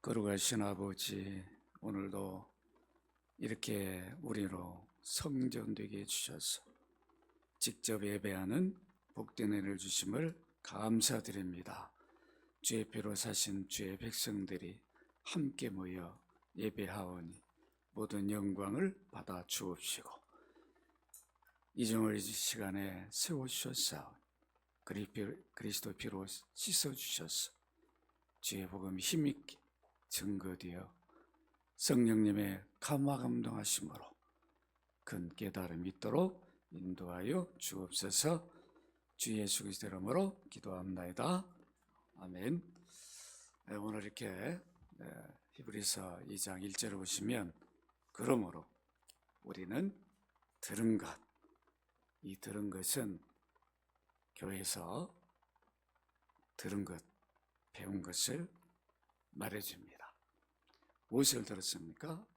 거룩하신 아버지, 오늘도 이렇게 우리로 성전되게 해주셔서 직접 예배하는 복된 은혜를 주심을 감사드립니다. 주의 피로 사신 주의 백성들이 함께 모여 예배하오니 모든 영광을 받아 주옵시고 이중을 시간에 세워주셨사오니 그리스도 피로 씻어주셔서 주의 복음이 힘있게 증거되어 성령님의 감화 감동하심으로 큰 깨달음이 있도록 인도하여 주옵소서. 주 예수 그리스도 이름으로 기도합나이다. 아멘. 오늘 이렇게 히브리서 2장 1절을 보시면 그러므로 우리는 들은 것, 이 들은 것은 교회에서 들은 것, 배운 것을 말해줍니다. 무엇을 들었습니까?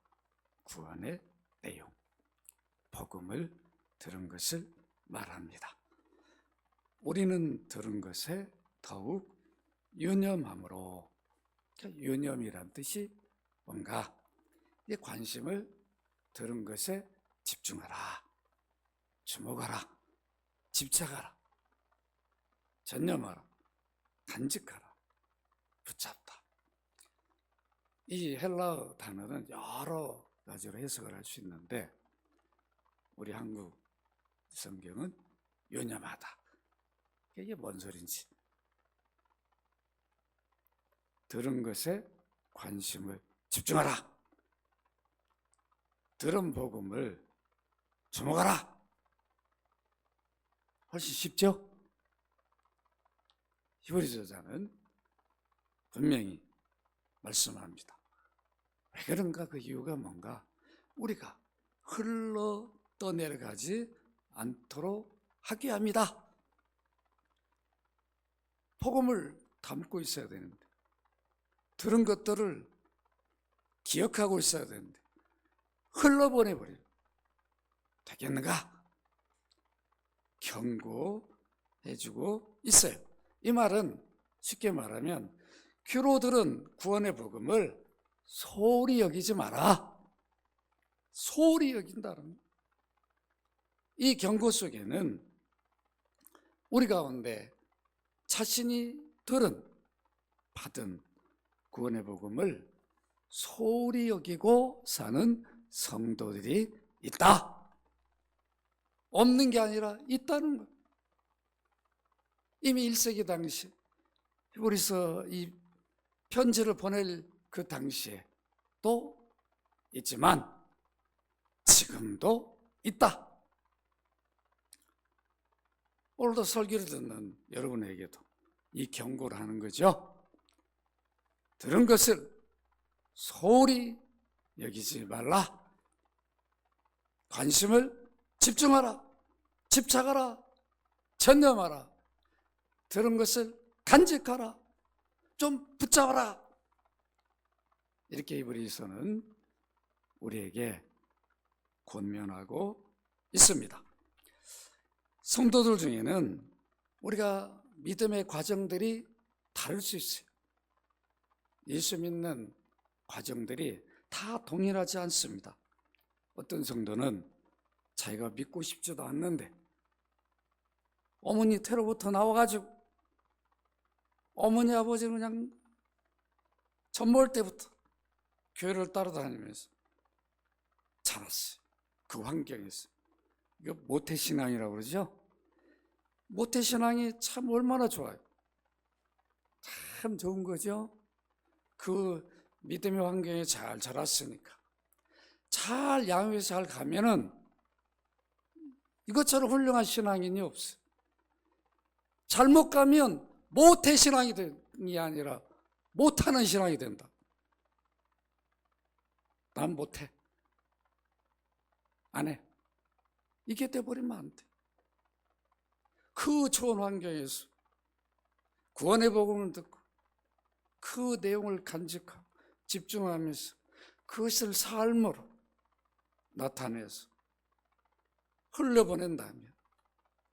구원의 내용, 복음을 들은 것을 말합니다. 우리는 들은 것에 더욱 유념함으로, 유념이란 뜻이 뭔가 이 관심을 들은 것에 집중하라, 주목하라, 집착하라, 전념하라, 간직하라, 붙잡다. 이 헬라어 단어는 여러 가지로 해석을 할 수 있는데 우리 한국 성경은 유념하다. 이게 뭔 소린지. 들은 것에 관심을 집중하라. 들은 복음을 주목하라. 훨씬 쉽죠? 히브리서자는 분명히 말씀합니다. 왜 그런가? 그 이유가 뭔가? 우리가 흘러 떠내려가지 않도록 하게 합니다. 복음을 담고 있어야 되는데, 들은 것들을 기억하고 있어야 되는데 흘러보내버려요. 되겠는가? 경고해주고 있어요. 이 말은 쉽게 말하면 귀로 들은 구원의 복음을 소홀히 여기지 마라. 소홀히 여긴다는 이 경고 속에는 우리 가운데 자신이 받은 구원의 복음을 소홀히 여기고 사는 성도들이 있다. 없는 게 아니라 있다는 것. 이미 1세기 당시 히브리서 이 편지를 보낼 그 당시에 또 있지만 지금도 있다. 오늘도 설교를 듣는 여러분에게도 이 경고를 하는 거죠. 들은 것을 소홀히 여기지 말라. 관심을 집중하라. 집착하라. 전념하라. 들은 것을 간직하라. 좀 붙잡아라. 이렇게 히브리서는 우리에게 권면하고 있습니다. 성도들 중에는 우리가 믿음의 과정들이 다를 수 있어요. 예수 믿는 과정들이 다 동일하지 않습니다. 어떤 성도는 자기가 믿고 싶지도 않는데 어머니 태로부터 나와가지고 어머니 아버지는 그냥 전몰 때부터 교회를 따라다니면서 자랐어요. 그 환경에서. 이거 모태신앙이라고 그러죠. 모태신앙이 참 얼마나 좋아요. 참 좋은 거죠. 그 믿음의 환경에 잘 자랐으니까. 잘 양육해서 잘 가면은 이것처럼 훌륭한 신앙인이 없어요. 잘못 가면 모태신앙이 아니라 못하는 신앙이 된다. 난 못해. 안 해. 이게 돼버리면 안 돼. 그 좋은 환경에서 구원의 복음을 듣고 그 내용을 간직하고 집중하면서 그것을 삶으로 나타내서 흘려보낸다면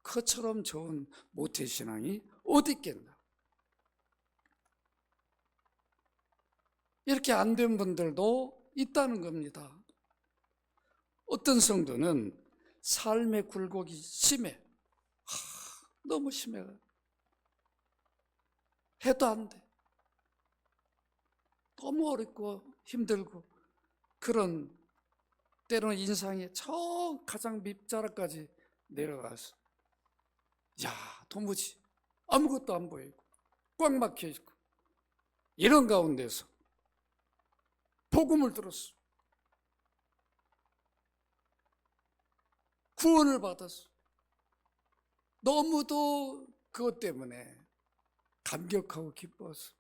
그처럼 좋은 모태신앙이 어디 있겠나. 이렇게 안 된 분들도 있다는 겁니다. 어떤 성도는 삶의 굴곡이 심해. 너무 심해. 해도 안 돼. 너무 어렵고 힘들고, 그런 때로는 인상의 저 가장 밑자락까지 내려가서 도무지 아무것도 안 보이고 꽉 막혀 있고, 이런 가운데서 복음을 들었어. 구원을 받았어. 너무도 그것 때문에 감격하고 기뻐서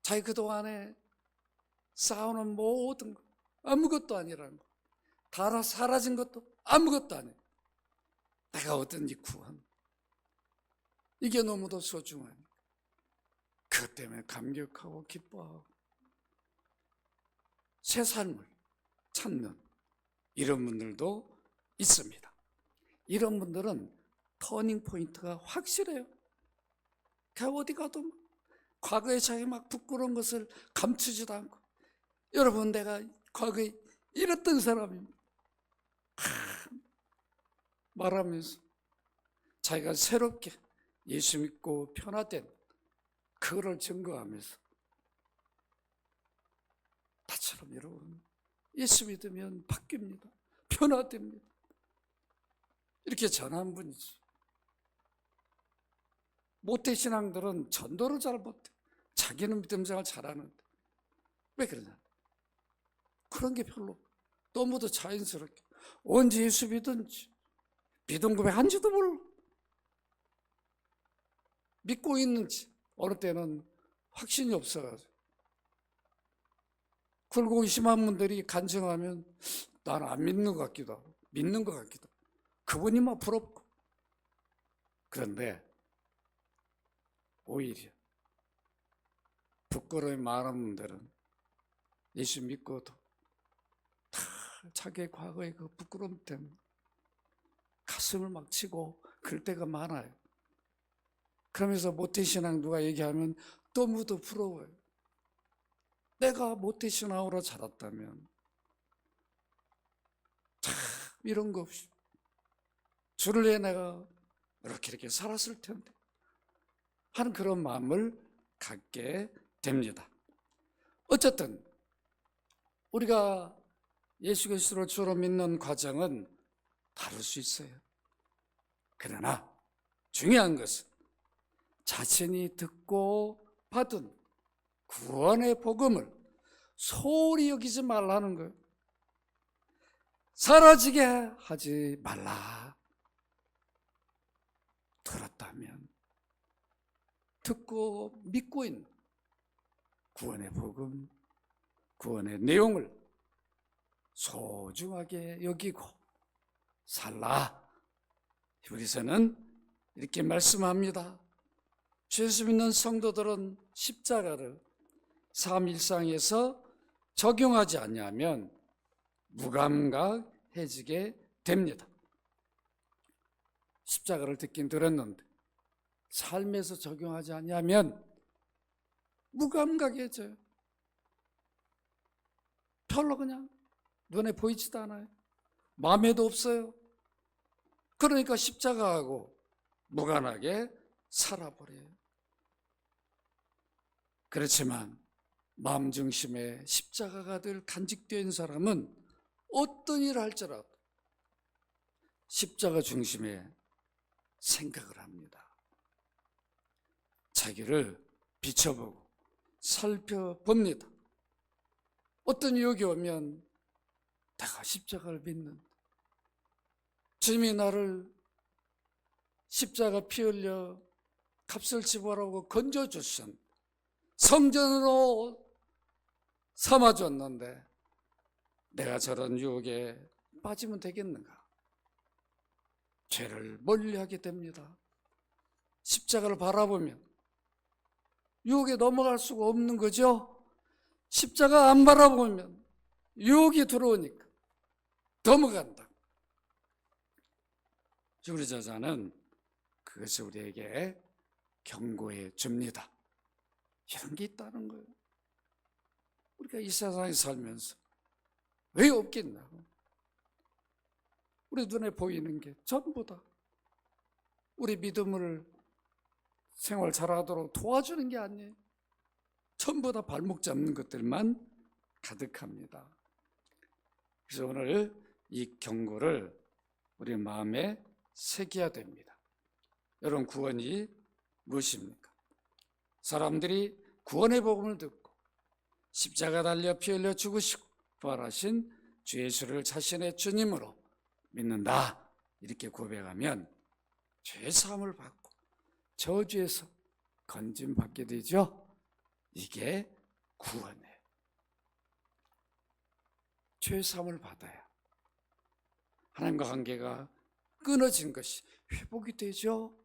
자기 그동안에 쌓아놓은 모든 것, 아무것도 아니라는 거, 다 사라진 것도 아무것도 아니야. 내가 얻은 이 구원, 이게 너무도 소중하니 그것 때문에 감격하고 기뻐하고 새 삶을 찾는 이런 분들도 있습니다. 이런 분들은 터닝 포인트가 확실해요. 어디 가도 과거에 자기 막 부끄러운 것을 감추지도 않고, 여러분 내가 과거에 이랬던 사람입니다 말하면서 자기가 새롭게 예수 믿고 변화된 그거를 증거하면서, 나처럼 여러분 예수 믿으면 바뀝니다, 변화됩니다, 이렇게 전한 분이지. 모태신앙들은 전도를 잘 못해. 자기는 믿음 생활 잘하는데 왜 그러냐? 그런 게 별로, 너무도 자연스럽게 언제 예수 믿은지, 믿음 고백한지도 몰라. 믿고 있는지 어느 때는 확신이 없어가지고, 굴곡이 심한 분들이 간증하면 나는 안 믿는 것 같기도 하고 믿는 것 같기도 하고, 그분이 막 부럽고. 그런데 오히려 부끄러움이 많은 분들은 예수 믿고도 다 자기의 과거의 그 부끄러움 때문에 가슴을 막 치고 그럴 때가 많아요. 그러면서 모태신앙 누가 얘기하면 너무도 부러워요. 내가 모태신앙으로 자랐다면 참 이런 거 없이 주를 위해 내가 이렇게 살았을 텐데 하는 그런 마음을 갖게 됩니다. 어쨌든 우리가 예수 그리스도를 주로 믿는 과정은 다를 수 있어요. 그러나 중요한 것은 자신이 듣고 받은 구원의 복음을 소홀히 여기지 말라는 거예요. 사라지게 하지 말라. 들었다면 듣고 믿고 있는 구원의 복음, 구원의 내용을 소중하게 여기고 살라. 히브리서는 이렇게 말씀합니다. 예수 믿는 성도들은 십자가를 삶 일상에서 적용하지 않냐면 무감각해지게 됩니다. 십자가를 듣긴 들었는데 삶에서 적용하지 않냐면 무감각해져요. 별로 그냥 눈에 보이지도 않아요. 마음에도 없어요. 그러니까 십자가하고 무관하게 살아버려요. 그렇지만 마음 중심에 십자가가 늘 간직된 사람은 어떤 일을 할지라도 십자가 중심에 생각을 합니다. 자기를 비춰보고 살펴봅니다. 어떤 유혹이 오면 내가 십자가를 믿는다, 주님이 나를 십자가 피 흘려 값을 지불하고 건져주신 성전으로 삼아줬는데 내가 저런 유혹에 빠지면 되겠는가? 죄를 멀리하게 됩니다. 십자가를 바라보면 유혹에 넘어갈 수가 없는 거죠. 십자가 안 바라보면 유혹이 들어오니까 넘어간다. 우리 저자는 그것을 우리에게 경고해 줍니다. 이런 게 있다는 거예요. 우리가 이 세상에 살면서 왜 없겠냐고. 우리 눈에 보이는 게 전부 다 우리 믿음을 생활 잘하도록 도와주는 게 아니에요. 전부 다 발목 잡는 것들만 가득합니다. 그래서 오늘 이 경고를 우리 마음에 새겨야 됩니다. 여러분, 구원이 무엇입니까? 사람들이 구원의 복음을 듣고 십자가 달려 피 흘려 죽으시고 부활하신 주 예수를 자신의 주님으로 믿는다, 이렇게 고백하면 죄 사함을 받고 저주에서 건짐받게 되죠. 이게 구원이에요. 죄 사함을 받아야 하나님과 관계가 끊어진 것이 회복이 되죠.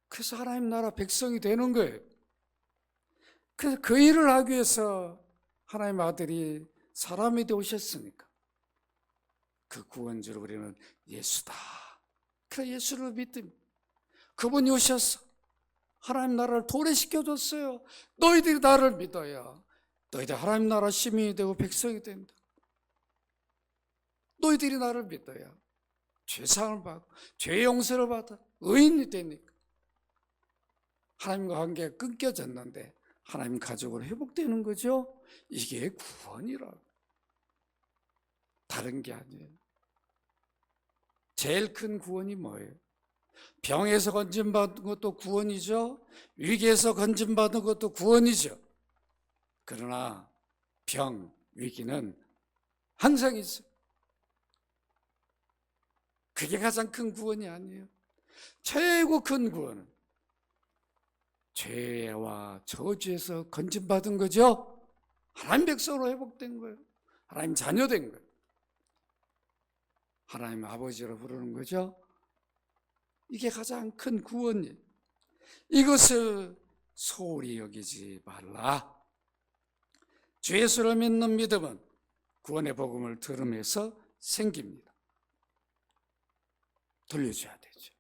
그래서 하나님 나라 백성이 되는 거예요. 그래서 그 일을 하기 위해서 하나님 아들이 사람이 되오셨으니까 그 구원주로 우리는 예수다. 그래서 예수를 믿습니다. 그분이 오셔서 하나님 나라를 도래시켜줬어요. 너희들이 나를 믿어야 너희들 하나님 나라 시민이 되고 백성이 된다. 너희들이 나를 믿어야 죄사함을 받고 죄 용서를 받아 의인이 되니까. 하나님과 관계가 끊겨졌는데 하나님 가족으로 회복되는 거죠. 이게 구원이라고. 다른 게 아니에요. 제일 큰 구원이 뭐예요? 병에서 건짐받은 것도 구원이죠. 위기에서 건짐받은 것도 구원이죠. 그러나 병, 위기는 항상 있어요. 그게 가장 큰 구원이 아니에요. 최고 큰 구원은 죄와 저주에서 건짐받은 거죠. 하나님 백성으로 회복된 거예요. 하나님 자녀된 거예요. 하나님 아버지로 부르는 거죠. 이게 가장 큰 구원이에요. 이것을 소홀히 여기지 말라. 주 예수를 믿는 믿음은 구원의 복음을 들으면서 생깁니다. 들려줘야 되죠.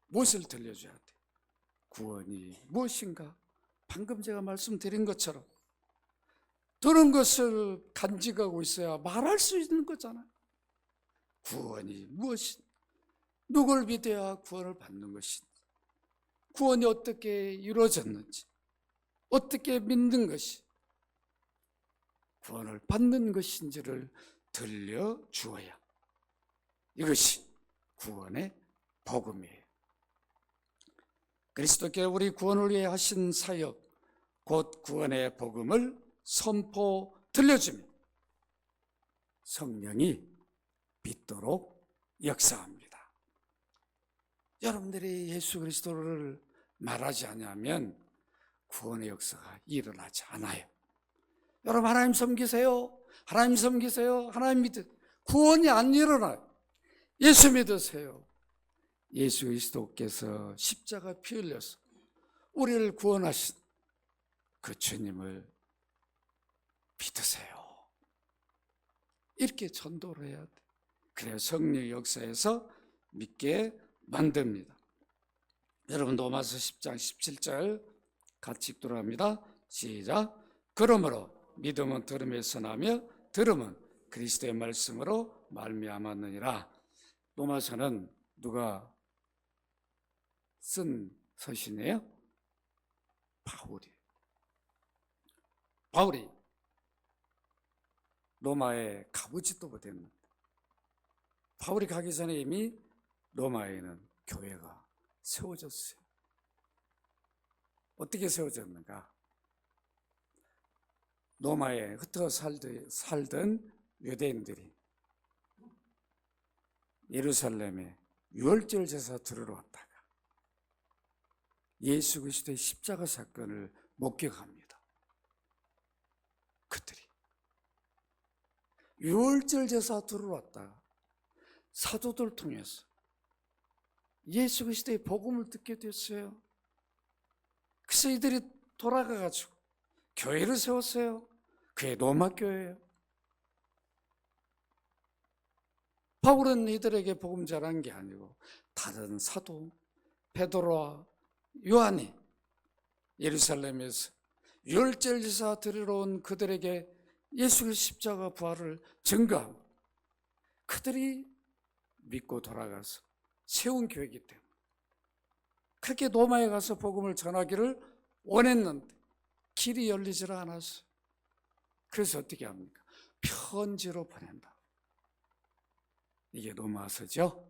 무엇을 들려줘야 돼요? 구원이 무엇인가? 방금 제가 말씀드린 것처럼 들은 것을 간직하고 있어야 말할 수 있는 거잖아요. 구원이 무엇인가? 누굴 믿어야 구원을 받는 것인지, 구원이 어떻게 이루어졌는지, 어떻게 믿는 것이 구원을 받는 것인지를 들려주어야 이것이 구원의 복음이에요. 그리스도께서 우리 구원을 위해 하신 사역, 곧 구원의 복음을 선포 들려주면 성령이 빛도록 역사합니다. 여러분들이 예수 그리스도를 말하지 않으면 구원의 역사가 일어나지 않아요. 여러분, 하나님 섬기세요. 하나님 섬기세요. 하나님 믿으세요. 구원이 안 일어나요. 예수 믿으세요. 예수 그리스도께서 십자가 피 흘려서 우리를 구원하신 그 주님을 믿으세요. 이렇게 전도를 해야 돼. 그래야 성령의 역사에서 믿게 만듭니다. 여러분, 로마서 10장 17절 같이 읽도록 합니다. 시작. 그러므로 믿음은 들음에서 나며 들음은 그리스도의 말씀으로 말미암았느니라. 로마서는 누가 쓴 서신이에요? 바울이 로마에 가보지도 못했는데 바울이 가기 전에 이미 로마에는 교회가 세워졌어요. 어떻게 세워졌는가? 로마에 흩어 살던 유대인들이 예루살렘에 유월절 제사 들으러 왔다가 예수 그리스도의 십자가 사건을 목격합니다. 그들이 유월절 제사 들으러 왔다가 사도들 통해서 예수 그리스도의 복음을 듣게 됐어요. 그래서 이들이 돌아가가지고 교회를 세웠어요. 그게 로마 교회예요. 바울은 이들에게 복음 전한 게 아니고 다른 사도 베드로와 요한이 예루살렘에서 유월절 제사 드리러 온 그들에게 예수의 십자가 부활을 증거하고 그들이 믿고 돌아가서 세운 교회이기 때문에 그렇게 로마에 가서 복음을 전하기를 원했는데 길이 열리질 않았어요. 그래서 어떻게 합니까? 편지로 보낸다. 이게 로마서죠.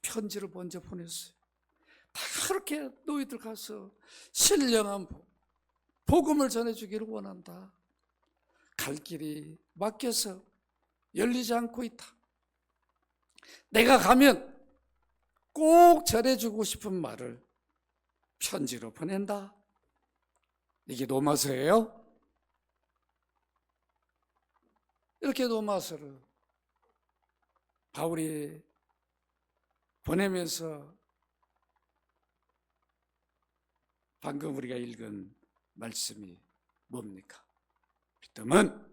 편지를 먼저 보냈어요. 다 그렇게 너희들 가서 신령한 복음을 전해주기를 원한다. 갈 길이 막혀서 열리지 않고 있다. 내가 가면 꼭 전해주고 싶은 말을 편지로 보낸다. 이게 로마서예요. 이렇게 로마서를 바울이 보내면서 방금 우리가 읽은 말씀이 뭡니까? 믿음은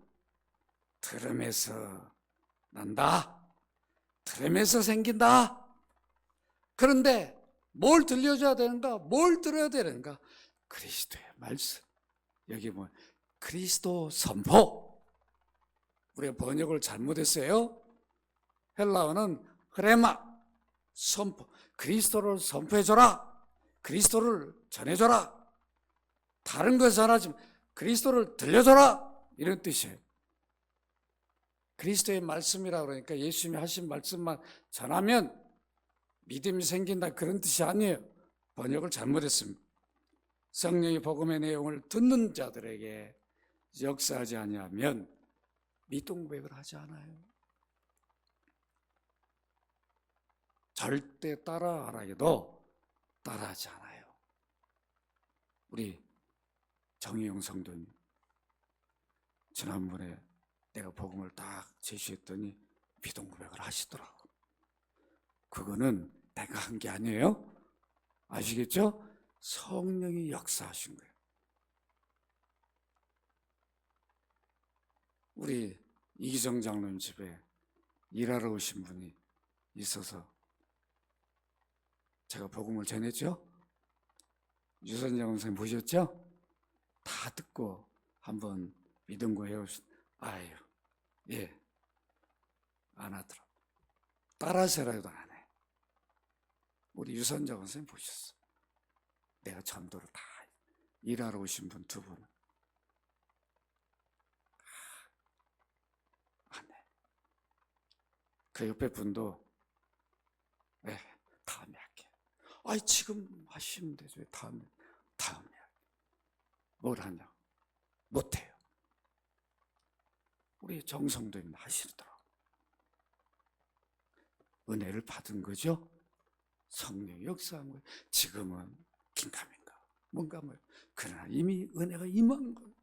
들음에서 난다. 들음에서 생긴다. 그런데 뭘 들려줘야 되는가? 뭘 들어야 되는가? 그리스도의 말씀. 여기 뭐 그리스도 선포. 우리가 번역을 잘못했어요. 헬라어는 흐레마, 선포. 그리스도를 선포해줘라. 그리스도를 전해줘라. 다른 거 전하지 그리스도를 들려줘라. 이런 뜻이에요. 그리스도의 말씀이라고 그러니까 예수님이 하신 말씀만 전하면 믿음이 생긴다 그런 뜻이 아니에요. 번역을 잘못했습니다. 성령이 복음의 내용을 듣는 자들에게 역사하지 아니하면 믿음 고백을 하지 않아요. 절대 따라하라해도 따라하지 않아요. 우리 정의용 성도님 지난번에 내가 복음을 딱 제시했더니 믿음 고백을 하시더라고. 그거는 내가 한 게 아니에요. 아시겠죠? 성령이 역사하신 거예요. 우리 이기정 장로님 집에 일하러 오신 분이 있어서 제가 복음을 전했죠. 유선장 선생님 보셨죠? 다 듣고 한번 믿음 고해요. 아유, 예, 안 하더라. 따라서라도 안 해. 우리 유선장 선생님 보셨어. 내가 전도를 다 일하러 오신 분 두 분. 안 해. 그 옆에 분도 네, 다음에 할게. 아이 지금 하시면 되죠. 다음에 할게. 뭘 하냐? 못해요. 우리 정성도님 하시더라고요. 은혜를 받은 거죠. 성령이 역사한 거예요. 지금은 긴가민가 뭔가 뭐 그러나 이미 은혜가 임한 거예요.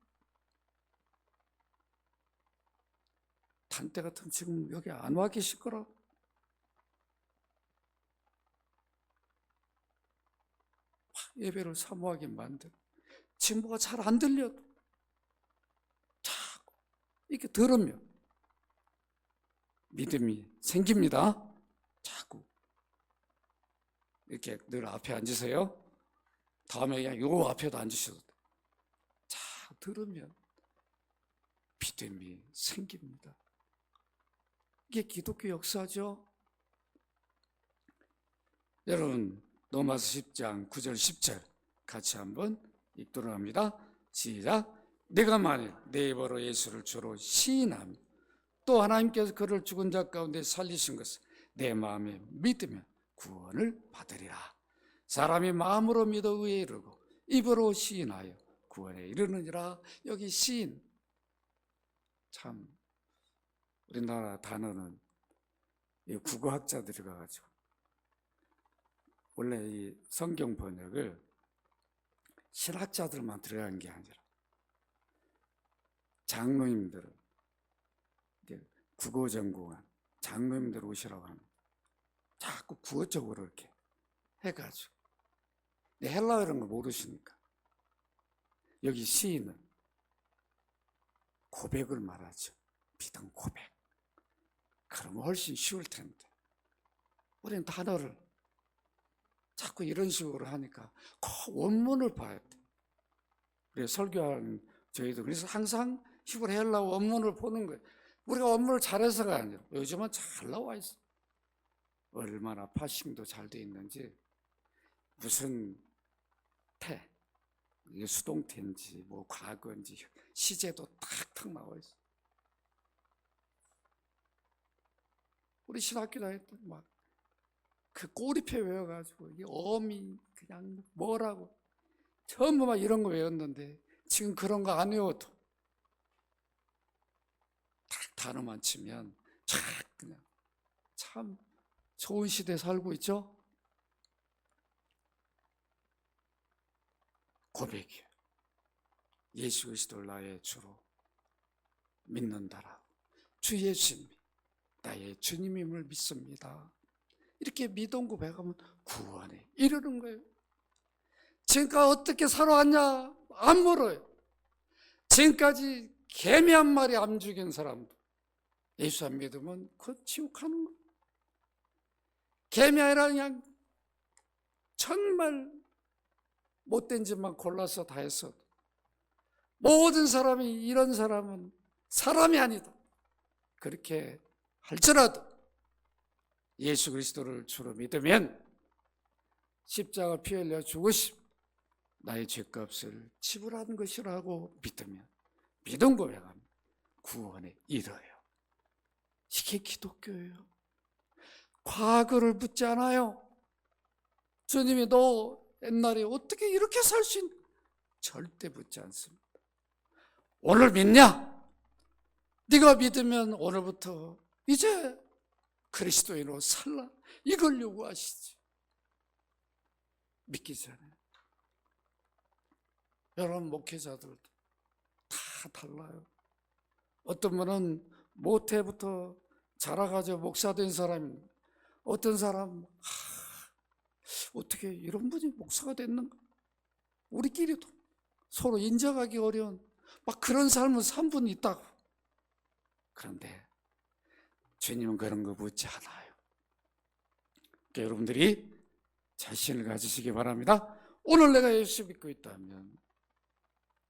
단때 같으면 지금 여기 안 와 계실 거라. 예배를 사모하게 만들어. 지금 뭐가 잘 안 들려도 자꾸 이렇게 들으면 믿음이 생깁니다. 자꾸 이렇게 늘 앞에 앉으세요. 다음에 그냥 요 앞에도 앉으셔도 돼요. 자, 들으면 믿음이 생깁니다. 이게 기독교 역사죠. 여러분 로마서 10장 9절 10절 같이 한번 읽도록 합니다. 시작. 내가 만일 내 입으로 예수를 주로 시인하며 또 하나님께서 그를 죽은 자 가운데 살리신 것을 내 마음에 믿으면 구원을 받으리라. 사람이 마음으로 믿어 의에 이르고 입으로 시인하여 구원에 이르느니라. 여기 시인, 참 우리나라 단어는 국어학자들이 가가지고 원래 이 성경 번역을 신학자들만 들어간 게 아니라 장로님들, 국어 전공한 장로님들 오시라고 합니다. 자꾸 국어 쪽으로 이렇게 해가지고 헬라어 이런 거 모르시니까 여기 시인은 고백을 말하죠. 비단 고백. 그러면 훨씬 쉬울 텐데 우리는 단어를 자꾸 이런 식으로 하니까 꼭 원문을 봐야 돼. 우리 설교하는 저희도 그래서 항상 히브리헬라 원문을 보는 거예요. 우리가 원문을 잘해서가 아니라 요즘은 잘 나와 있어. 얼마나 파싱도 잘 돼 있는지, 무슨 태, 이게 수동태인지 뭐 과거인지 시제도 탁탁 나와 있어. 우리 신학교 다닐 때 막 그 꼬리표 외워가지고 이 어미 그냥 뭐라고 전부 막 이런 거 외웠는데 지금 그런 거 안 외워도 딱 단어만 치면 쫙 그냥 참 좋은 시대에 살고 있죠. 고백이에요. 예수 그리스도를 나의 주로 믿는다라고. 주 예수님이 나의 주님임을 믿습니다. 이렇게 믿음 고백하면 구원에 이르는 거예요. 지금까지 어떻게 살아왔냐? 안 물어요. 지금까지 개미 한 마리 안 죽인 사람도 예수 안 믿으면 그 지옥하는 거예요. 개미 아니라 그냥 정말 못된 짓만 골라서 다 했어도 모든 사람이 이런 사람은 사람이 아니다 그렇게 할지라도 예수 그리스도를 주로 믿으면 십자가 피 흘려 죽으심 나의 죄값을 지불한 것이라고 믿으면 믿음 고백하면 구원에 이르러요. 이게 기독교예요. 과거를 묻지 않아요. 주님이 너 옛날에 어떻게 이렇게 살 수 있는 절대 묻지 않습니다. 오늘 믿냐? 네가 믿으면 오늘부터 이제 그리스도인으로 살라 이걸 요구하시지. 믿기 전에. 여러분 목회자들도 다 달라요. 어떤 분은 모태부터 자라가지고 목사 된 사람이, 어떤 사람 어떻게 이런 분이 목사가 됐는가? 우리끼리도 서로 인정하기 어려운 막 그런 삶을 산 분이 있다고. 그런데 주님은 그런 거 묻지 않아요. 그러니까 여러분들이 자신을 가지시기 바랍니다. 오늘 내가 예수 믿고 있다면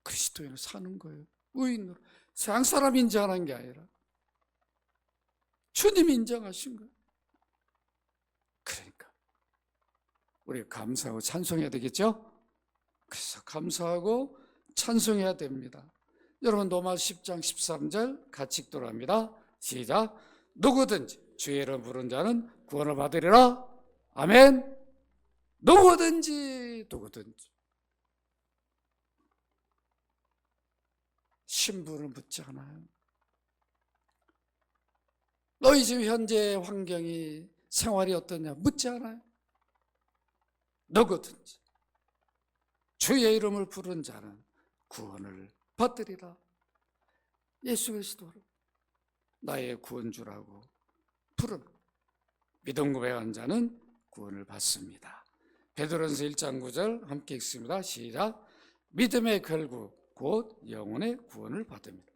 그리스도인으로 사는 거예요. 의인으로. 세상 사람이 인정하는 게 아니라 주님이 인정하신 거예요. 그러니까 우리가 감사하고 찬송해야 되겠죠? 그래서 감사하고 찬송해야 됩니다. 여러분 로마 10장 13절 같이 읽도록 합니다. 시작. 누구든지 주의 이름 부른 자는 구원을 받으리라. 아멘. 누구든지 신분을 묻지 않아요. 너희 지금 현재 환경이 생활이 어떠냐 묻지 않아요. 누구든지 주의 이름을 부른 자는 구원을 받으리라. 예수 그리스도를 나의 구원주라고 부른 믿음 고백한 자는 구원을 받습니다. 베드로전서 1장 9절 함께 읽습니다. 시작. 믿음의 결국 곧 영혼의 구원을 받습니다.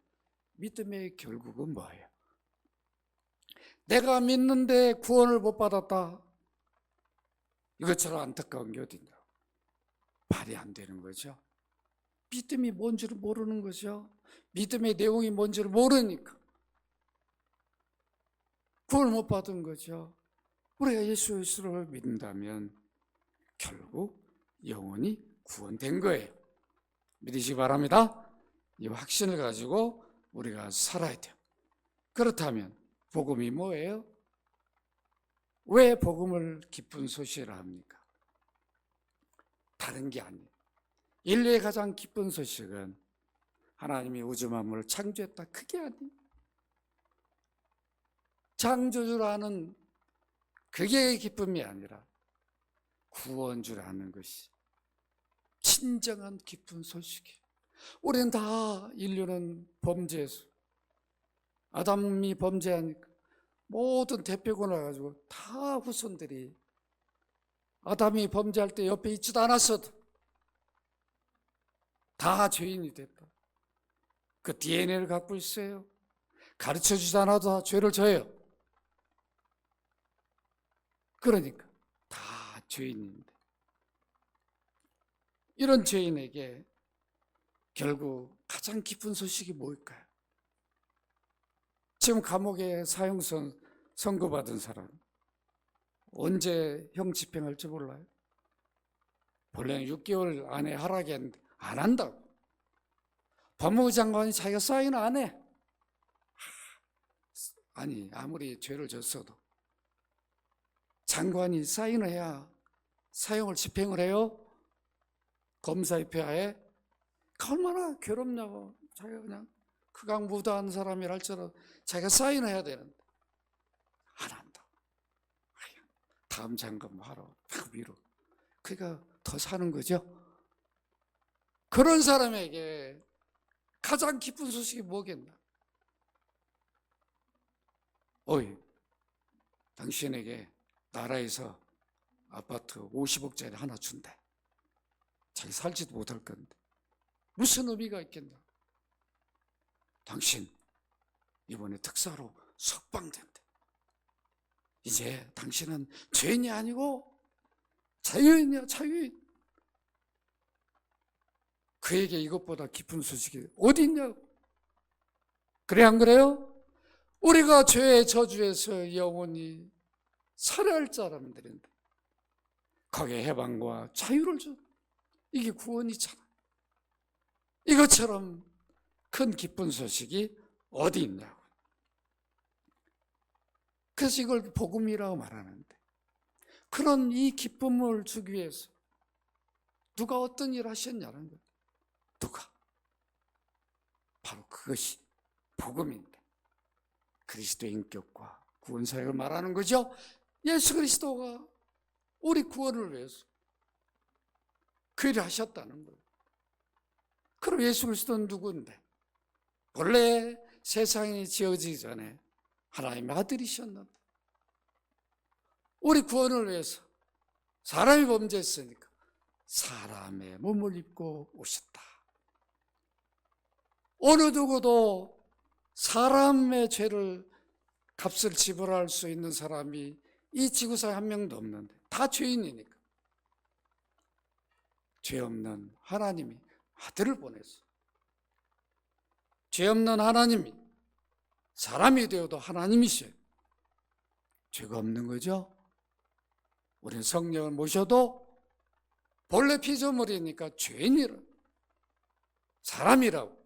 믿음의 결국은 뭐예요? 내가 믿는데 구원을 못 받았다. 이것처럼 안타까운 게 어딨냐? 말이 안 되는 거죠. 믿음이 뭔지를 모르는 거죠. 믿음의 내용이 뭔지를 모르니까 구원을 못 받은 거죠. 우리가 예수 그리스도를 믿는다면 결국 영원히 구원된 거예요. 믿으시기 바랍니다. 이 확신을 가지고 우리가 살아야 돼요. 그렇다면 복음이 뭐예요? 왜 복음을 기쁜 소식이라 합니까? 다른 게 아니에요. 인류의 가장 기쁜 소식은 하나님이 우주 만물을 창조했다. 그게 아니에요. 창조주라는 그게 기쁨이 아니라 구원주라는 것이 진정한 기쁜 소식이에요. 우리는 다 인류는 범죄에서 아담이 범죄하니까 모든 대표고 나가지고 다 후손들이 아담이 범죄할 때 옆에 있지도 않았어도 다 죄인이 됐다. 그 DNA를 갖고 있어요. 가르쳐주지 않아도 다 죄를 져요. 그러니까 다 죄인인데 이런 죄인에게 결국 가장 기쁜 소식이 뭘까요? 지금 감옥에 사형 선고받은 사람 언제 형 집행할지 몰라요. 원래는 6개월 안에 하라고 했는데 안 한다고. 법무부 장관이 자기가 사인 안 해. 아니, 아무리 죄를 졌어도 장관이 사인을 해야 사형을 집행을 해요. 검사의 폐하에. 얼마나 괴롭냐고. 자기가 그냥 극악무도한 사람이랄지라도 자기가 사인을 해야 되는데 안 한다. 다음 장관 하러 위로. 그러니까 더 사는 거죠. 그런 사람에게 가장 기쁜 소식이 뭐겠나? 어이, 당신에게 나라에서 아파트 50억짜리 하나 준대. 자기 살지도 못할 건데 무슨 의미가 있겠나? 당신 이번에 특사로 석방된대. 이제 당신은 죄인이 아니고 자유인이야, 자유인. 그에게 이것보다 기쁜 소식이 어디 있냐고. 그래, 안 그래요? 우리가 죄의 저주에서 영원히 살아야 할 사람들인데 거기에 해방과 자유를 줘. 이게 구원이잖아. 이것처럼 큰 기쁜 소식이 어디 있냐고. 그래서 이걸 복음이라고 말하는데, 그런 이 기쁨을 주기 위해서 누가 어떤 일을 하셨냐는 거예요. 누가? 바로 그것이 복음인데, 그리스도의 인격과 구원 사역을 말하는 거죠. 예수 그리스도가 우리 구원을 위해서 그 일을 하셨다는 거예요. 그럼 예수 그리스도는 누구인데? 원래 세상이 지어지기 전에 하나님의 아들이셨는데 우리 구원을 위해서 사람이 범죄했으니까 사람의 몸을 입고 오셨다. 어느 누구도 사람의 죄를 값을 지불할 수 있는 사람이 이 지구상에 한 명도 없는데 다 죄인이니까 죄 없는 하나님이 아들을 보내서 죄 없는 하나님이 사람이 되어도 하나님이셔요. 죄가 없는 거죠. 우리는 성령을 모셔도 본래 피조물이니까 죄인이라 사람이라고.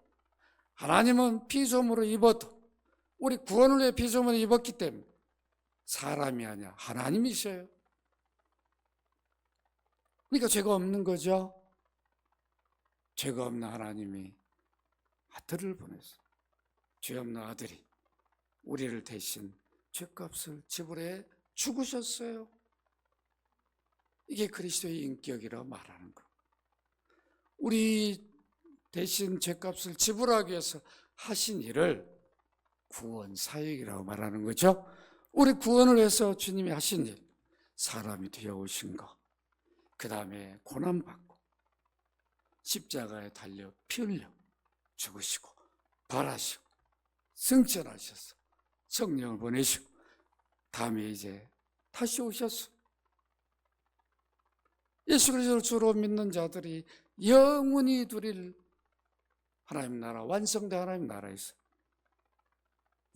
하나님은 피조물을 입어도 우리 구원을 위해 피조물을 입었기 때문에 사람이 아니라 하나님이셔요. 그러니까 죄가 없는 거죠. 죄가 없는 하나님이 아들을 보내서 죄 없는 아들이 우리를 대신 죄값을 지불해 죽으셨어요. 이게 그리스도의 인격이라고 말하는 거. 우리 대신 죄값을 지불하기 위해서 하신 일을 구원 사역이라고 말하는 거죠. 우리 구원을 위해서 주님이 하신 일, 사람이 되어 오신 거, 그 다음에 고난받고 십자가에 달려 피 흘려 죽으시고 발하시고 승천하셔서 성령을 보내시고 다음에 이제 다시 오셨어. 예수 그리스도를 주로 믿는 자들이 영원히 누릴 하나님 나라, 완성된 하나님 나라에서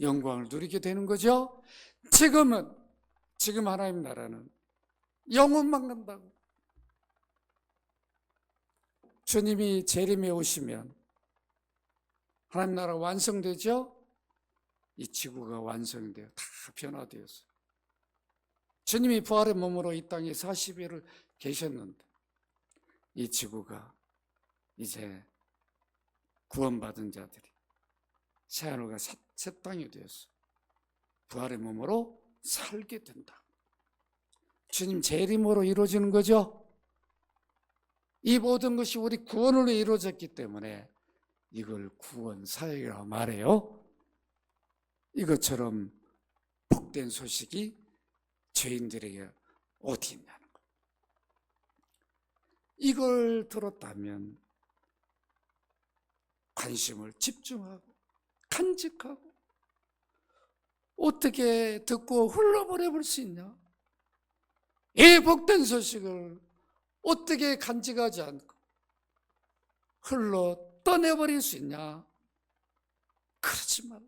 영광을 누리게 되는 거죠. 지금 하나님 나라는 영원만 간다고. 주님이 재림에 오시면 하나님 나라가 완성되죠. 이 지구가 완성돼요. 다 변화되었어요. 주님이 부활의 몸으로 이 땅에 40일을 계셨는데 이 지구가 이제 구원받은 자들이 새하늘과 새 땅이 되었어요. 부활의 몸으로 살게 된다. 주님 재림으로 이루어지는 거죠. 이 모든 것이 우리 구원으로 이루어졌기 때문에 이걸 구원 사역이라고 말해요. 이것처럼 복된 소식이 죄인들에게 어디 있냐는 거예요. 이걸 들었다면 관심을 집중하고 간직하고 어떻게 듣고 흘러버려볼 수 있냐? 이 복된 소식을 어떻게 간직하지 않고 흘러 떠내버릴 수 있냐? 그러지 말라.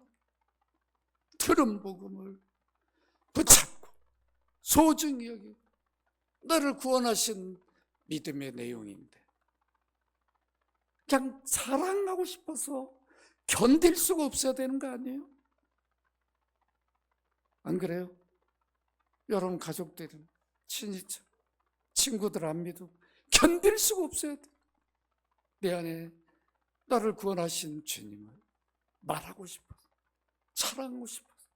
들은 복음을 붙잡고 소중히 여기고 너를 구원하신 믿음의 내용인데 그냥 사랑하고 싶어서 견딜 수가 없어야 되는 거 아니에요? 안 그래요? 여러분 가족들은 친지들, 친구들 안 믿고 견딜 수가 없어야 돼. 내 안에 나를 구원하신 주님을 말하고 싶어서, 사랑하고 싶어서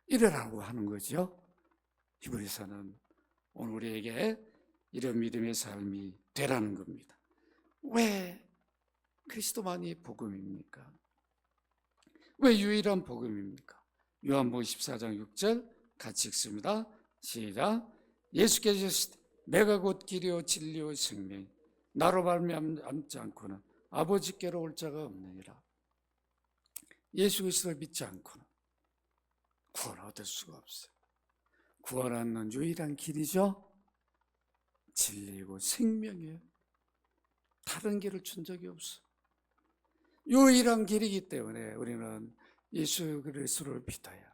이래라고 하는 거죠. 히브리서는 오늘 우리에게 이런 믿음의 삶이 되라는 겁니다. 왜 그리스도만이 복음입니까? 왜 유일한 복음입니까? 요한복음 14장 6절 같이 읽습니다. 시작. 예수께서 이르시되 내가 곧 길이요 진리요 생명 나로 말미암지 않고는 아버지께로 올 자가 없느니라. 예수 그리스도를 믿지 않고는 구원을 얻을 수가 없어요. 구원 얻는 유일한 길이죠. 진리이고 생명이에요. 다른 길을 준 적이 없어요. 유일한 길이기 때문에 우리는 예수 그리스도를 믿어야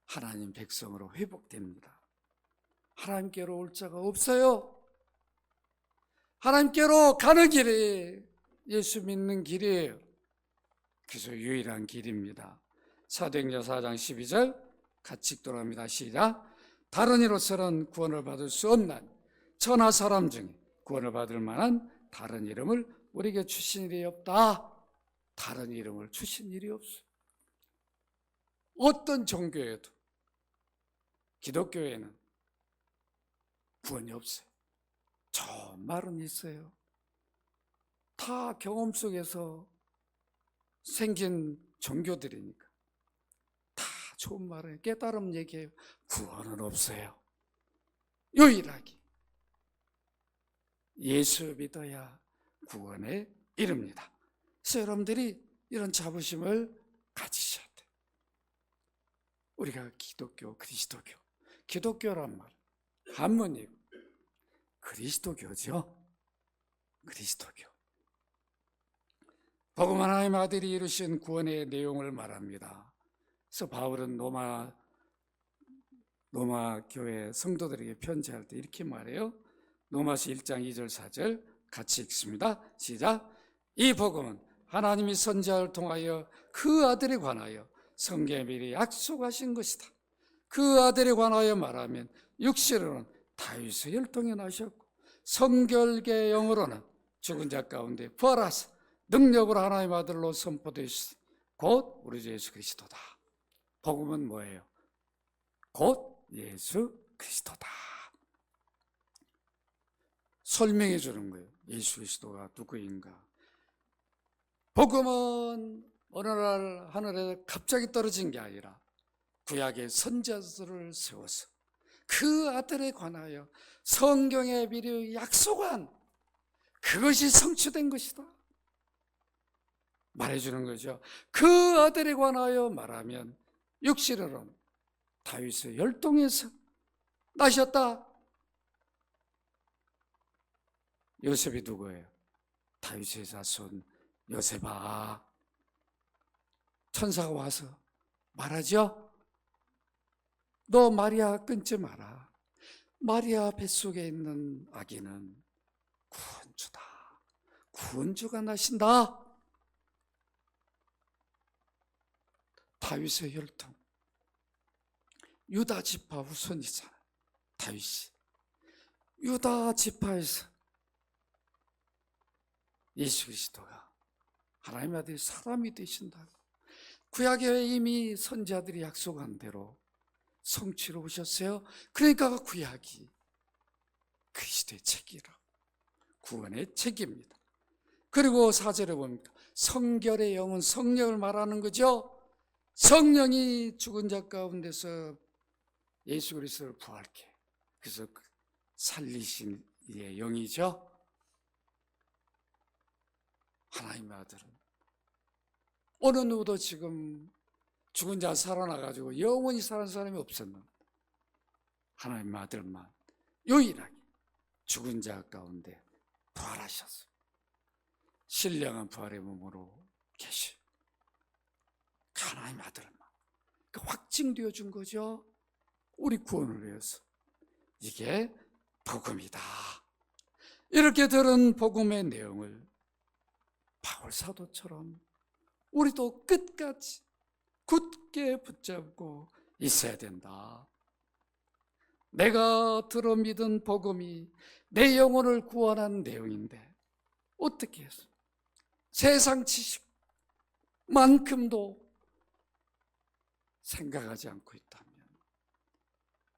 하나님 백성으로 회복됩니다. 하나님께로 올 자가 없어요. 하나님께로 가는 길이 예수 믿는 길이에요. 그래서 유일한 길입니다. 사도행전 4장 12절 같이 읽도록 합니다. 시작. 다른 이로서는 구원을 받을 수 없는 천하 사람 중에 구원을 받을 만한 다른 이름을 우리에게 주신 일이 없다. 다른 이름을 주신 일이 없어요. 어떤 종교에도 기독교에는 구원이 없어요. 저 말은 있어요. 다 경험 속에서 생긴 종교들이니까 다 좋은 말을 깨달음 얘기해요. 구원은 없어요. 유일하게 예수 믿어야 구원에 이릅니다. 그래서 여러분들이 이런 자부심을 가지셔야 돼요. 우리가 기독교, 그리스도교, 기독교란 말 한문이고 그리스도교죠. 그리스도교. 복음 하나님 아들이 이루신 구원의 내용을 말합니다. 그래서 바울은 로마 교회 성도들에게 편지할 때 이렇게 말해요. 로마서 1장 2절 4절 같이 읽습니다. 시작. 이 복음은 하나님이 선지자를 통하여 그 아들에 관하여 성경에 미리 약속하신 것이다. 그 아들에 관하여 말하면 육신으로는 다윗의 혈통에 나셨고 성결계 영으로는 죽은 자 가운데 부활하사 능력으로 하나님의 아들로 선포되시다. 곧 우리 주 예수 그리스도다. 복음은 뭐예요? 곧 예수 그리스도다. 설명해 주는 거예요. 예수 그리스도가 누구인가. 복음은 어느 날 하늘에 갑자기 떨어진 게 아니라 구약의 선지자들을 세워서 그 아들에 관하여 성경에 미리 약속한 그것이 성취된 것이다. 말해주는 거죠. 그 아들에 관하여 말하면 육신으로는 다윗의 혈통에서 나셨다. 요셉이 누구예요? 다윗의 자손 요셉아. 천사가 와서 말하죠. 너 마리아 끊지 마라. 마리아 뱃속에 있는 아기는 구원주다. 구원주가 나신다. 다윗의 혈통. 유다 지파 후손이잖아. 다윗이. 유다 지파에서 예수 그리스도가 하나님의 아들이 사람이 되신다고. 구약에 이미 선지자들이 약속한 대로 성취로 오셨어요. 그러니까 구약이 그리스도의 책이라. 구원의 책입니다. 그리고 4절에 봅니다. 성결의 영은 성령을 말하는 거죠. 성령이 죽은 자 가운데서 예수 그리스도를 부활케. 그래서 살리신 이의 영이죠. 하나님의 아들은 어느 누구도 지금 죽은 자 살아나가지고 영원히 사는 사람이 없었는데 하나님의 아들만 유일하게 죽은 자 가운데 부활하셨어요. 신령한 부활의 몸으로 계시. 하나님 아들만 확증되어 준 거죠. 우리 구원을 위해서. 이게 복음이다. 이렇게 들은 복음의 내용을 바울 사도처럼 우리도 끝까지 굳게 붙잡고 있어야 된다. 내가 들어 믿은 복음이 내 영혼을 구원한 내용인데 어떻게 해서 세상 지식만큼도 생각하지 않고 있다면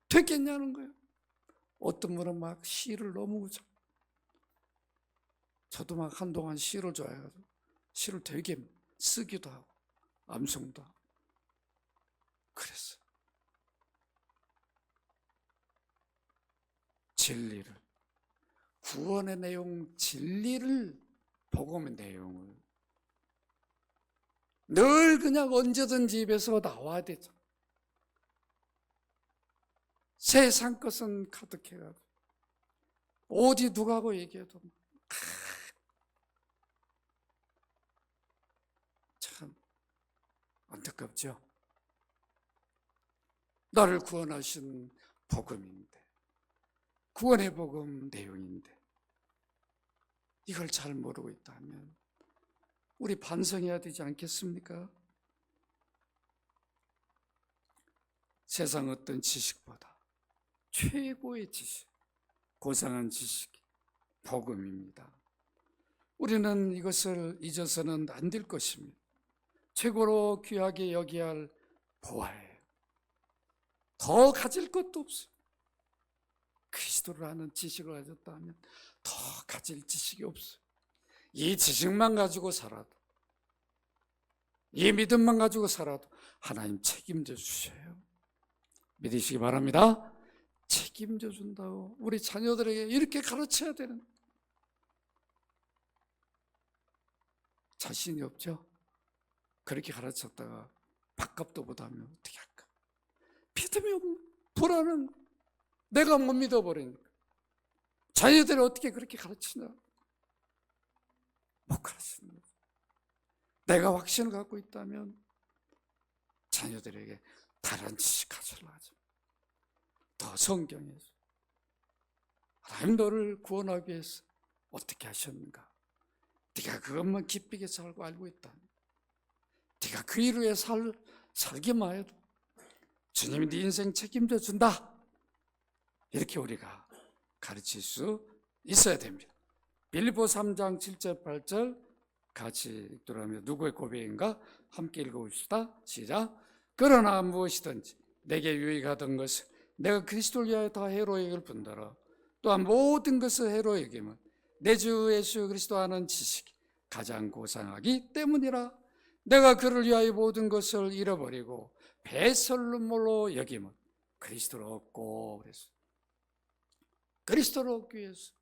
되겠냐는 거예요. 어떤 분은 막 시를 너무 저도 막 한동안 시를 좋아해가지고 시를 되게 쓰기도 하고 암송도 하고 그랬어요. 진리를, 구원의 내용, 진리를, 복음의 내용을 늘 그냥 언제든지 입에서 나와야 되죠. 세상 것은 가득해가지고 어디 누가고 얘기해도 참 안타깝죠. 나를 구원하신 복음인데, 구원의 복음 내용인데 이걸 잘 모르고 있다면 우리 반성해야 되지 않겠습니까? 세상 어떤 지식보다 최고의 지식, 고상한 지식이 복음입니다. 우리는 이것을 잊어서는 안 될 것입니다. 최고로 귀하게 여겨야 할 보화예요. 더 가질 것도 없어요. 그리스도를 아는 지식을 가졌다면 더 가질 지식이 없어요. 이 지식만 가지고 살아도, 이 믿음만 가지고 살아도 하나님 책임져 주셔요. 믿으시기 바랍니다. 책임져 준다고 우리 자녀들에게 이렇게 가르쳐야 되는, 자신이 없죠? 그렇게 가르쳤다가 밥값도 못하면 어떻게 할까? 믿음이 없는, 불안한, 내가 못 믿어버리니까 자녀들을 어떻게 그렇게 가르치냐? 못 가르치는 거죠. 내가 확신을 갖고 있다면 자녀들에게 다른 지식 가르치려 하죠. 더 성경에서 하나님 너를 구원하기 위해서 어떻게 하셨는가? 네가 그것만 기쁘게 살고 알고 있다면, 네가 그 일 위해 살기만 해도 주님이 네 인생 책임져 준다. 이렇게 우리가 가르칠 수 있어야 됩니다. 빌립보 3장 7절 8절 같이 읽도록 하면 누구의 고백인가? 함께 읽어봅시다. 시작. 그러나 무엇이든지 내게 유익하던 것을 내가 그리스도를 위하여 다 해로 여길 뿐더러 또한 모든 것을 해로 여김은 내 주 예수 그리스도 아는 지식이 가장 고상하기 때문이라. 내가 그를 위하여 모든 것을 잃어버리고 배설물로 여김은 그리스도를 얻고, 그래서 그리스도를 얻기 위해서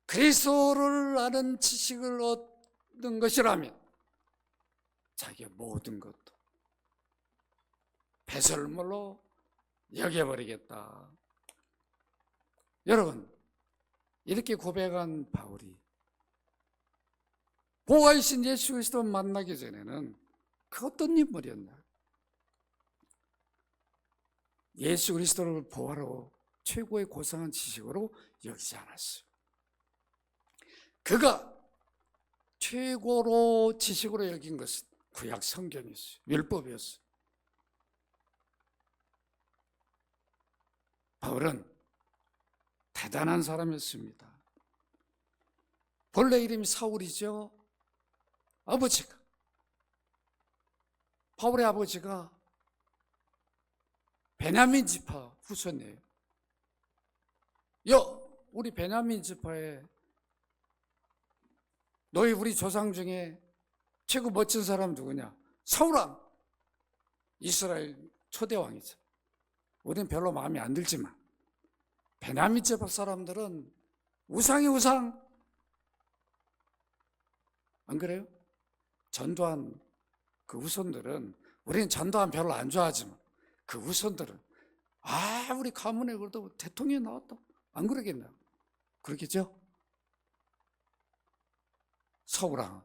그리스도를 아는 지식을 얻는 것이라면 자기의 모든 것도 배설물로 여겨버리겠다. 여러분, 이렇게 고백한 바울이 보화이신 예수 그리스도 만나기 전에는 그 어떤 인물이었나? 예수 그리스도를 보화로 최고의 고상한 지식으로 여기지 않았어요. 그가 최고로 지식으로 여긴 것은 구약 성경이었어요. 율법이었어요. 바울은 대단한 사람이었습니다. 본래 이름이 사울이죠. 아버지가, 바울의 아버지가 베냐민 지파 후손이에요. 우리 베냐민 지파에 너희 우리 조상 중에 최고 멋진 사람 누구냐? 사울왕, 이스라엘 초대왕이죠. 우리는 별로 마음에 안 들지만 베냐민 지파 사람들은 우상이 우상, 안 그래요? 전두환 그 후손들은, 우리는 전두환 별로 안 좋아하지만 그 후손들은 우리 가문에 그래도 대통령이 나왔다, 안 그러겠나요? 그러겠죠? 사울왕.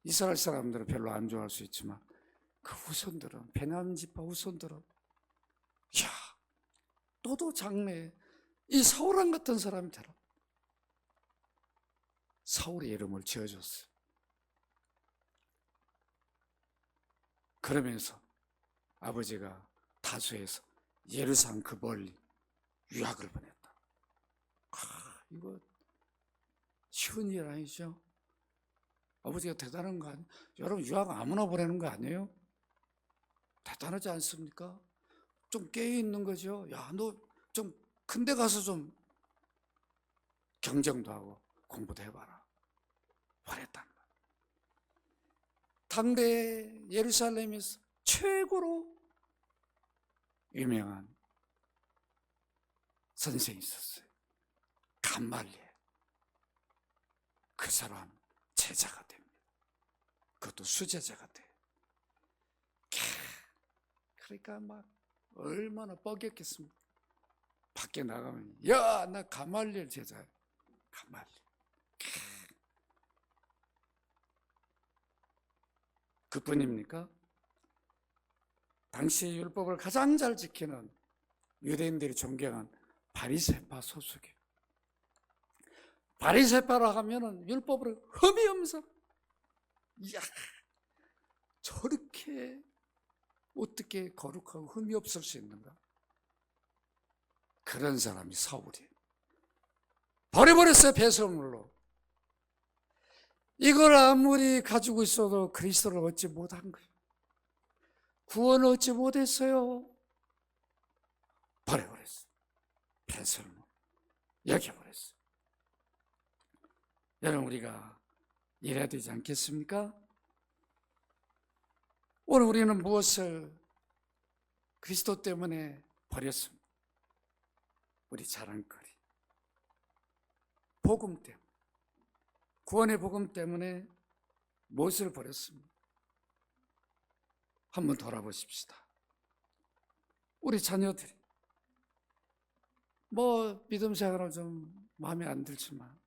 이스라엘 사람들은 별로 안 좋아할 수 있지만 그 후손들은, 베냐민 지파 후손들은, 이야, 너도 장래 이 사울왕 같은 사람이 되라. 사울의 이름을 지어줬어요. 그러면서 아버지가 다수에서 예루살렘 그 멀리 유학을 보냈다. 이거 쉬운 일 아니죠? 아버지가 대단한 거 아니에요? 여러분, 유학 아무나 보내는 거 아니에요? 대단하지 않습니까? 좀 깨어있는 거죠. 야, 너 좀 큰데 가서 좀 경쟁도 하고 공부도 해봐라. 말했단 말이에요. 당대 예루살렘에서 최고로 유명한 선생이 있었어요. 감말리엘. 그 사람 제자가 됩니다. 그것도 수제자가 돼요. 그러니까 막 얼마나 뻐겼겠습니까? 밖에 나가면, 야, 나 감말리엘 제자야. 감말리엘. 그뿐입니까? 당시 율법을 가장 잘 지키는 유대인들이 존경한 바리새파 소속이에요. 바리새파라 하면은 율법을 흠이 없는 사람. 이야, 저렇게 어떻게 거룩하고 흠이 없을 수 있는가? 그런 사람이 사울이에요. 버려버렸어요, 배설물로. 이걸 아무리 가지고 있어도 그리스도를 얻지 못한 거예요. 구원을 얻지 못했어요. 버려버렸어요. 배설물. 여겨버렸어요. 여러분, 우리가 이래야 되지 않겠습니까? 오늘 우리는 무엇을 그리스도 때문에 버렸습니까? 우리 자랑거리. 복음 때문에. 구원의 복음 때문에 무엇을 버렸습니까? 한번 돌아보십시다. 우리 자녀들이 믿음 생활은 좀 마음에 안 들지만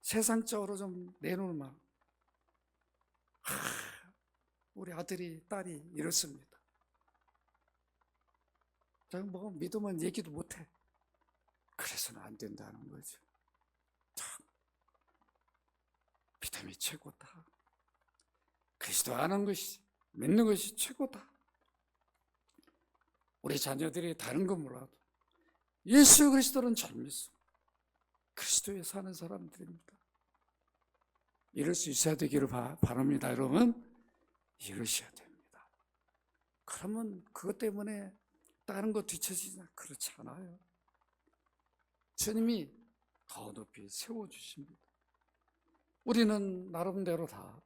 세상적으로 좀 내놓을만. 우리 아들이 딸이 이렇습니다. 믿으면 얘기도 못해. 그래서는 안 된다는 거죠. 믿음이 최고다. 그리스도 아는 것이, 믿는 것이 최고다. 우리 자녀들이 다른 건 몰라도 예수 그리스도는 잘 믿습니다. 그리스도에 사는 사람들입니다. 이럴 수 있어야 되기를 바랍니다. 여러분, 이러셔야 됩니다. 그러면 그것 때문에 다른 거 뒤처지나 그렇지 않아요. 주님이 더 높이 세워주십니다. 우리는 나름대로 다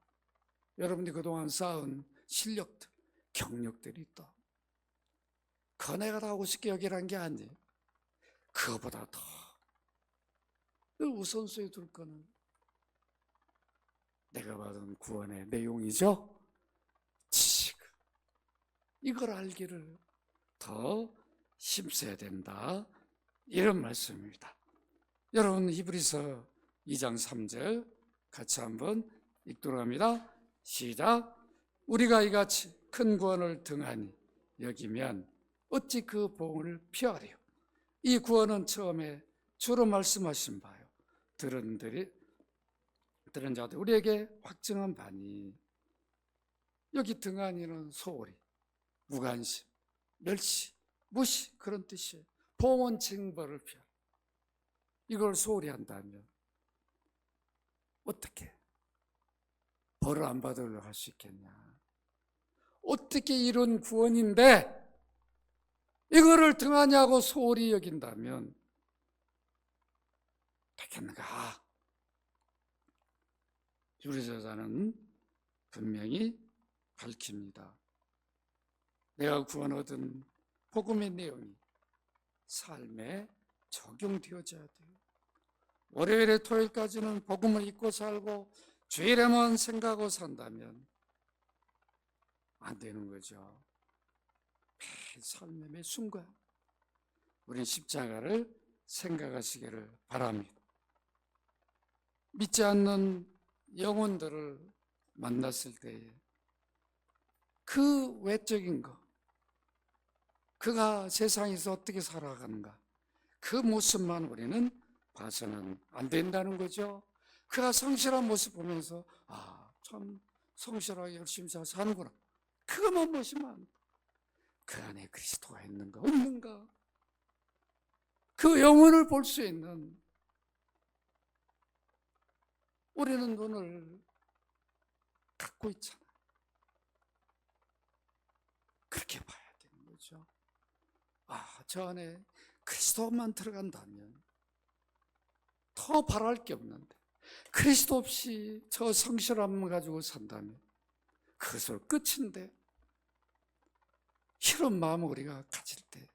여러분들이 그동안 쌓은 실력들, 경력들이 있다. 그거 내가 다 하고 싶게 여기란 게 아니에요. 그거보다 더 우선순위에 둘 거는 내가 받은 구원의 내용이죠. 지식. 이걸 알기를 더 힘써야 된다. 이런 말씀입니다. 여러분, 히브리서 2장 3절 같이 한번 읽도록 합니다. 시작. 우리가 이같이 큰 구원을 등한히 여기면 어찌 그 복을 피하리요. 이 구원은 처음에 주로 말씀하신 바요. 들은 자들 우리에게 확증한 바니. 여기 등한히는 소홀히, 무관심, 멸시, 무시 그런 뜻이에요. 봉헌 징벌을 피하라. 이걸 소홀히 한다면 어떻게 벌을 안 받으려고 할 수 있겠냐? 어떻게 이런 구원인데 이거를 등하냐고 소홀히 여긴다면 되겠는가? 유리저자는 분명히 밝힙니다. 내가 구원 얻은 복음의 내용이 삶에 적용되어져야 돼요. 월요일에 토요일까지는 복음을 잊고 살고 주일에만 생각하고 산다면 안 되는 거죠. 매일 삶의 매 순간 우리는 십자가를 생각하시기를 바랍니다. 믿지 않는 영혼들을 만났을 때에 그 외적인 것, 그가 세상에서 어떻게 살아가는가, 그 모습만 우리는 봐서는 안 된다는 거죠. 그가 성실한 모습 보면서 참 성실하게 열심히 잘 사는구나, 그것만 보시면 안 돼. 그 안에 그리스도가 있는가 없는가, 그 영혼을 볼 수 있는 우리는 눈을 갖고 있잖아요. 그렇게 봐야 되는 거죠. 저 안에 그리스도만 들어간다면 더 바랄 게 없는데, 그리스도 없이 저 성실함을 가지고 산다면 그것으로 끝인데, 이런 마음을 우리가 가질 때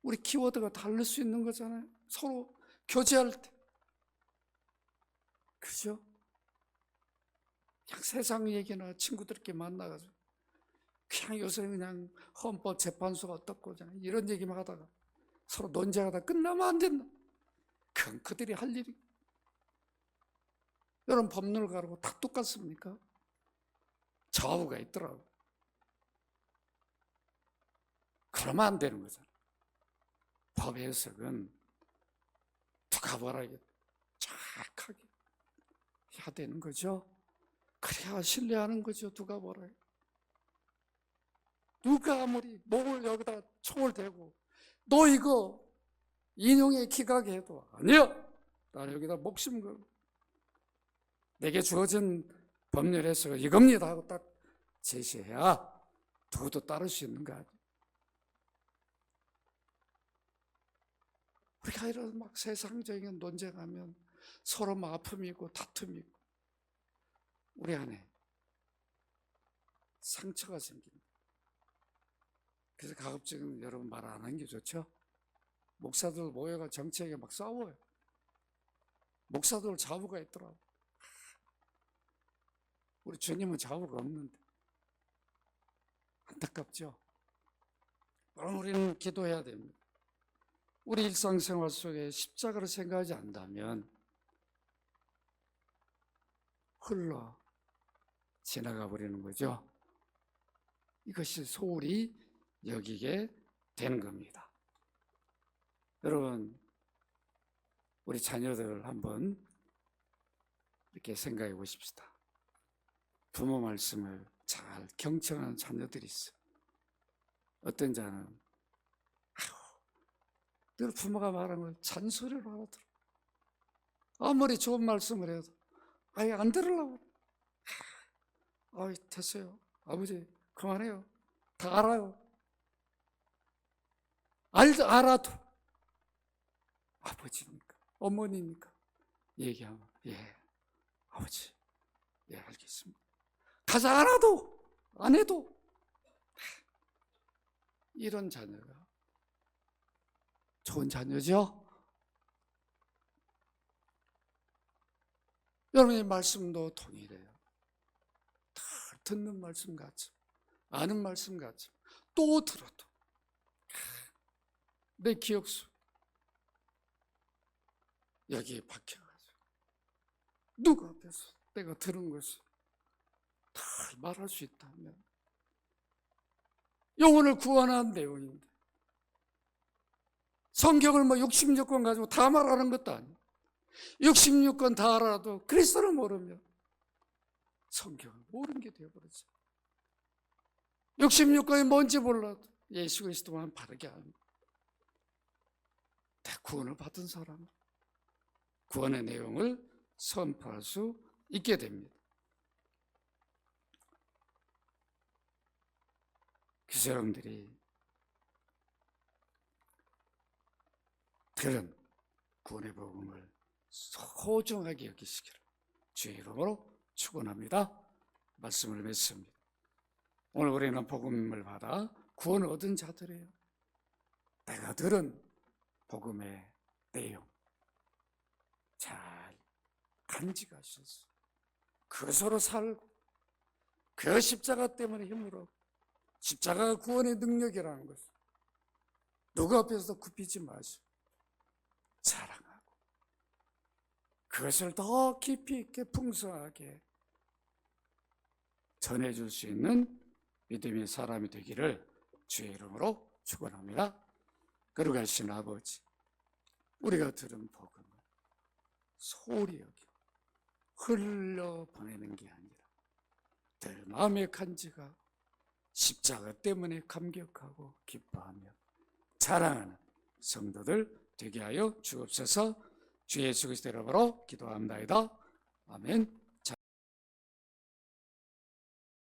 우리 키워드가 다를 수 있는 거잖아요. 서로 교제할 때. 그죠? 그냥 세상 얘기나 친구들끼리 만나가지고 그냥 요새 그냥 헌법재판소가 어떻고 이런 얘기만 하다가 서로 논쟁하다 끝나면 안 된다. 그건 그들이 할 일이. 여러분, 법률가라고 다 똑같습니까? 좌우가 있더라고. 그러면 안 되는 거잖아. 법 해석은 누가 뭐라 정확하게 해야 되는 거죠. 그래야 신뢰하는 거죠. 누가 뭐라 해. 누가 아무리 목을 여기다 총을 대고 너 이거 인용에 기각해 해도 아니야, 나 여기다 목숨 걸고 내게 주어진 법률 해석은 이겁니다 하고 딱 제시해야 누구도 따를 수 있는 거 아니에요. 우리가 이런 막 세상적인 논쟁하면 서로 막 아픔이 있고 다툼이 있고 우리 안에 상처가 생깁니다. 그래서 가급적이면 여러분 말 안 하는 게 좋죠. 목사들 모여가 정치하게 막 싸워요. 목사들 좌우가 있더라고. 우리 주님은 좌우가 없는데 안타깝죠. 그럼 우리는 기도해야 됩니다. 우리 일상생활 속에 십자가를 생각하지 않는다면 흘러 지나가 버리는 거죠. 이것이 소홀히 여기게 되는 겁니다. 여러분, 우리 자녀들 한번 이렇게 생각해 보십시다. 부모 말씀을 잘 경청하는 자녀들이 있어요. 어떤 자는 늘 부모가 말하는 걸 잔소리로 알아들어. 아무리 좋은 말씀을 해도 아예 안 들으려고. 됐어요. 아버지 그만해요. 다 알아요. 알아도 아버지니까 어머니니까 얘기하면 아버지 알겠습니다. 가자. 알아도 안 해도. 이런 자녀가 좋은 자녀죠. 여러분의 말씀도 동일해요. 다 듣는 말씀 같죠. 아는 말씀 같죠. 또 들어도 내 기억 속 여기에 박혀가지고 누구 앞에서 내가 들은 것을 다 말할 수 있다면 영혼을 구원한 내용인데 성경을 66권 가지고 다 말하는 것도 아니에요. 66권 다 알아도 그리스도를 모르면 성경을 모르는 게 되어버리죠. 66권이 뭔지 몰라도 예수 그리스도만 바르게 합니다. 구원을 받은 사람은 구원의 내용을 선포할 수 있게 됩니다. 그래서 여러분들이 그런 구원의 복음을 소중하게 여기시기를 주의 이름으로 축원합니다. 말씀을 맺습니다. 오늘 우리는 복음을 받아 구원을 얻은 자들이에요. 내가 들은 복음의 내용 잘 간직하셔서 그것으로 살고 그 십자가 때문에 힘을 얻고 십자가가 구원의 능력이라는 것을 누구 앞에서도 굽히지 마시고 자랑하고 그것을 더 깊이 있게 풍성하게 전해줄 수 있는 믿음의 사람이 되기를 주의 이름으로 축원합니다. 거룩하신 아버지, 우리가 들은 복음을 소홀히 여기고 흘려보내는 게 아니라 늘 마음의 간지가 십자가 때문에 감격하고 기뻐하며 자랑하는 성도들 되게 하여 주옵소서. 주 예수 그리스도 이름으로 기도합니다. 아멘.